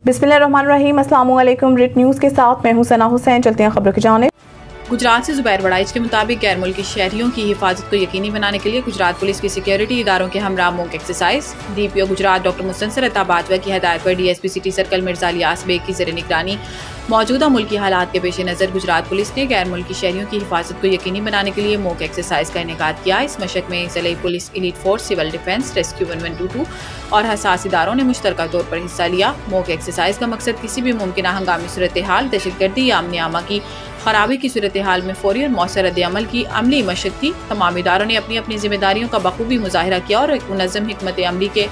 बिस्मिल्लाहिर्रहमानिर्रहीम। अस्सलामु अलैकुम। रिट न्यूज़ के साथ मैं हूं सना हुसैन। चलते हैं खबरों की जानिब। गुजरात से जुबैर वड़ाइच के मुताबिक गैर मुल्की शहरियों की हिफाजत को यकीनी बनाने के लिए गुजरात पुलिस की सिक्योरिटी इदारों के हमरा mock exercise. DPO Gujrat doctor Mustansar Atta Bajwa की हदायत पर DSP city circle Mirza Ilyas Baig की ज़ेर निगरानी मौजूदा मुल्की हालात के पेश नज़र गुजरात पुलिस ने गैर मुल्की शहरियों की हिफाजत को यकीनी बनाने के लिए मॉक एक्सरसाइज का इनेकाद किया। इस मशक में ज़िले police, elite force, civil defence, rescue 1122 और हसास इदारों ने मुश्तरका तौर पर हिस्सा लिया। मॉक एक्सरसाइज का मकसद किसी भी मुमकिन हंगामी सूरत हाल, दहशतगर्दी या अमन आमा की खराबी की सूरत हाल में फौरी और मौसर रद्द-ए-अमल की अमली मशक थी। तमाम इदारों ने अपनी अपनी जिम्मेदारियों का बखूबी मुजाहिरा किया और एक मुनज़्ज़म हिकमत अमली के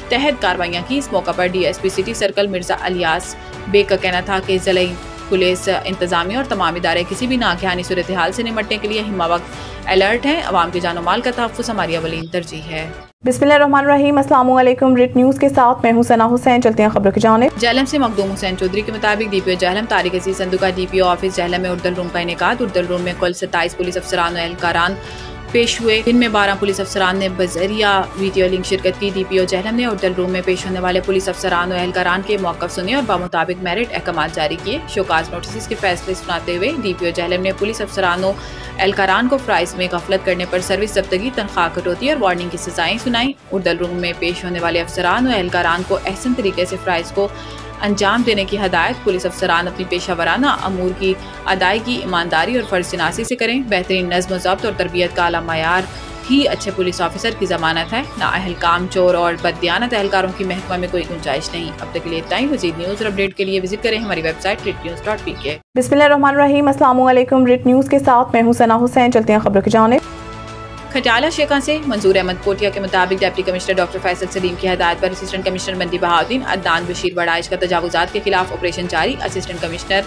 तहत कार्रवाइयाँ की। इस मौका पर DSP city circle Mirza Ilyas Baig का कहना था कि ज़िले पुलिस, इंतजामिया और तमाम इदारे किसी भी नागहानी सूरत हाल से निपटने के लिए हिम्मा वक्त अलर्ट हैं। अवाम के जान माल का तहफ़्फ़ुज़ हमारी अवलीन तरजीह है। बिस्मिल्लाहिर्रहमानिर्रहीम। अस्सलामु अलैकुम। रिट न्यूज़ के साथ मैं हूं सना हुसैन। चलते हैं खबरों की जानिब। जहलम से मखदूम हुसैन चौधरी के मुताबिक DPO जहलम तारिक अजीज संधू का DPO ऑफिस जहलम में उर्दल रूम का इनेकाद। उर्दल रूम में कुल 27 पुलिस अफसरान और एहलकारान पेश हुए, जिनमें 12 पुलिस अफसरान ने बजरिया वीडियो लिंक शिरकत की। DPO जहलम ने उर्दल रूम में पेश होने वाले पुलिस अफसरान और एहलकारान के मौक़िफ़ सुने और बामुताबिक मेरिट अहकामात जारी किए। शोकाज नोटिस के फैसले सुनाते हुए DPO जहलम ने पुलिस अफसरानों एहलकारान को फ्राइज में गफलत करने पर सर्विस जब्तगी, तनख्वाह कटौती और वार्निंग की सजाएं सुनाई। उर्दल रूम में पेश होने वाले अफसरान और एहलकारान को अहसन तरीके से फ्राइज को अंजाम देने की हदायत। पुलिस अफसरान अपनी पेशावराना अमूर की अदायगी ईमानदारी और फर्ज शनासी से करें। बेहतरीन नज़्म ज़ब्त और तरबियत का आला मयार ही अच्छे पुलिस ऑफिसर की ज़मानत है। नाअहल, काम चोर और बददियानत एहलकारों की महकमा में कोई गुंजाइश नहीं। अब तक के लिए इतना ही। मज़ीद न्यूज़ और अपडेट के लिए विजिट करें हमारी वेबसाइट ritnews.pk। बिस्मिल्लाहिर्रहमानिर्रहीम। अस्सलामु अलैकुम। रिट न्यूज़ के साथ मैं हूं सना हुसैन। चलते हैं खबरों की जानिब। खटियाला शेखा से मंजूर अहमद कोटिया के मुताबिक deputy commissioner doctor Faisal Salim की हदायत पर असिस्टेंट कमिश्नर मंडी बहाउद्दीन अदनान बशीर वड़ाइच का तजावुजात के खिलाफ ऑपरेशन जारी। असिस्टेंट कमिश्नर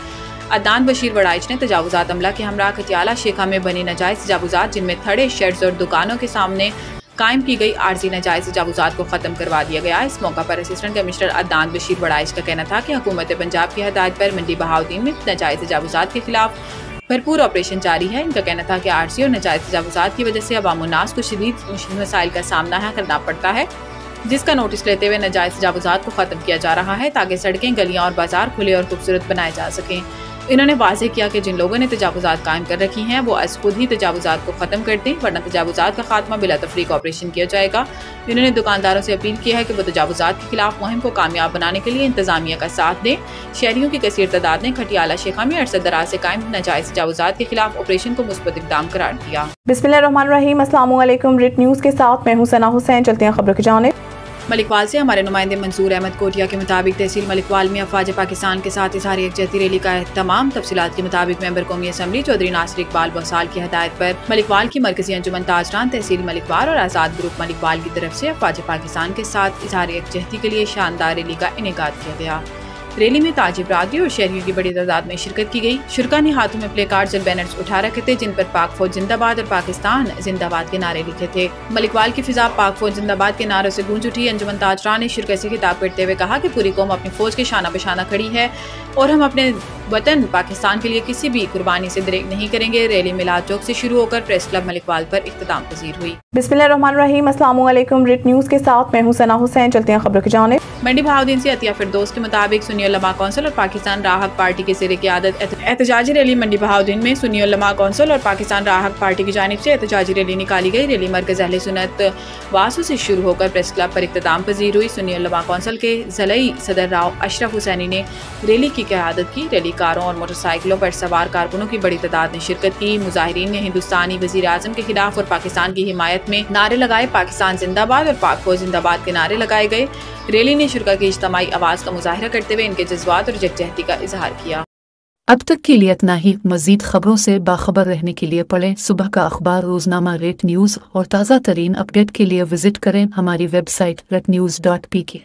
अदनान बशीर वड़ाइच ने तजावुजात अमला के हमरा खटियाला शेखा में बने नाजायज़ तजावुजात, जिनमें थड़े, शेड्स और दुकानों के सामने कायम की गई आर्जी नाजायज़ तजावुजात को ख़त्म करवा दिया गया। इस मौका पर असिस्टेंट कमिश्नर अदनान बशीर वड़ाइच का कहना था कि हुकूमत पंजाब की हदायत पर मंडी बहाउद्दीन में नाजायज़ तजावुजात के खिलाफ भरपूर ऑपरेशन जारी है। इनका कहना था कि आर्जी और नाजायज़ तजावुजात की वजह से अवाम उन्नास को शदीद मसाइल का सामना करना पड़ता है, जिसका नोटिस लेते हुए नाजायज़ तजावुजात को ख़त्म किया जा रहा है ताकि सड़कें, गलियां और बाजार खुले और खूबसूरत बनाए जा सकें। इन्होंने वाज़ेह किया कि जिन लोगों ने तजावुजात कायम कर रखी हैं वो आज खुद ही तजावुजात को ख़त्म कर दें, वरना तजावुजात का खात्मा बिला तफरीक ऑपरेशन किया जाएगा। इन्होंने दुकानदारों से अपील की है कि वो तजावुजात के खिलाफ मुहिम को कामयाब बनाने के लिए इंतजामिया का साथ दें। शहरियों की कसीर तादाद ने खटियाला शेखा में अरसद दराज से कायम नाजायज़ तजावुजात के खिलाफ ऑपरेशन को मुस्बत इक़दाम करार दिया। बिस्मिल्लाहिर्रहमानिर्रहीम। अस्सलामु अलैकुम। रिट न्यूज़ के साथ मैं हूं सना हुसैन। चलते हैं खबरों की जानिब। मलिकवाल से हमारे नुमाइंदे मंजूर अहमद कोटिया के मुताबिक तहसील मलिकवाल में अफवाज पाकिस्तान के साथ इज़हार यकजहती रैली का तमाम तफसीलात के मुताबिक मेंबर कौमी असम्बली चौधरी नासिर इकबाल बसाल की हदायत पर मलिकवाल की मरकजी अंजुमन ताजरान, तहसील मलिकवाल और आज़ाद ग्रुप मलिकवाल की तरफ से अफवाज पाकिस्तान के साथ इज़हार यकजहती के लिए शानदार रैली का इनेकाद किया गया। रैली में ताजी बरादरी और शहरियों की बड़ी तादाद में शिरकत की गई। शुरका ने हाथों में प्ले कार्ड्स और बैनर्स उठा रखे थे, जिन पर पाक फौज जिंदाबाद और पाकिस्तान जिंदाबाद के नारे लिखे थे। मलिकवाल की फिजा पाक फौज जिंदाबाद के नारों से गूंज उठी। अंजुमन ताजरान ने शिरकत से खिताब करते हुए कहा कि पूरी कौम अपनी फौज के शाना बशाना खड़ी है और हम अपने वतन पाकिस्तान के लिए किसी भी कुर्बानी से दरेक नहीं करेंगे। रैली मिलाद चौक से शुरू होकर प्रेस क्लब मलिकवाल पर इख्तिताम पजीर हुई। बिस्मिल्लाहिर्रहमानिर्रहीम। अस्सलामु अलैकुम। रिट न्यूज़ के साथ मैं हूं सना हुसैन। चलते हैं खबरों की जानिब। मंडी बहाउद्दीन से अतिया फिरदौस के मुताबिक सुन्नी उलमा कौंसिल और पाकिस्तान राहत पार्टी के ज़ेर क़यादत एहतजाजी रैली मंडी बहाउद्दीन में सुन्नी उलमा कौंसिल और पाकिस्तान राहत पार्टी की जानिब से एहतजाजी रैली निकाली गई। रैली मरकज़ अहले सुन्नत वासु से शुरू होकर प्रेस क्लब पर इख्तिताम पजीर हुई। सुन्नी उलमा कौंसिल के ज़िलई सदर राव अशरफ हुसैनी ने रैली की क़यादत की। रैली कारों और मोटरसाइकिलों पर सवार कारकुनों की बड़ी तादाद ने शिरकत की। मुजाहिरीन ने हिंदुस्तानी वज़ीर आज़म के खिलाफ और पाकिस्तान की हिमायत में नारे लगाए। पाकिस्तान जिंदाबाद और पाक फौज जिंदाबाद के नारे लगाए गए। रैली ने शुरका की इज्तिमाई आवाज़ का मुजाहिरा करते हुए इनके जज्बात और यकजहती का इजहार किया। अब तक के लिए इतना ही। मज़ीद खबरों से बाखबर रहने के लिए पढ़ें सुबह का अखबार, रोजनामा रेट न्यूज़ और ताज़ा तरीन अपडेट के लिए विजिट करें हमारी वेबसाइट retnews.pk।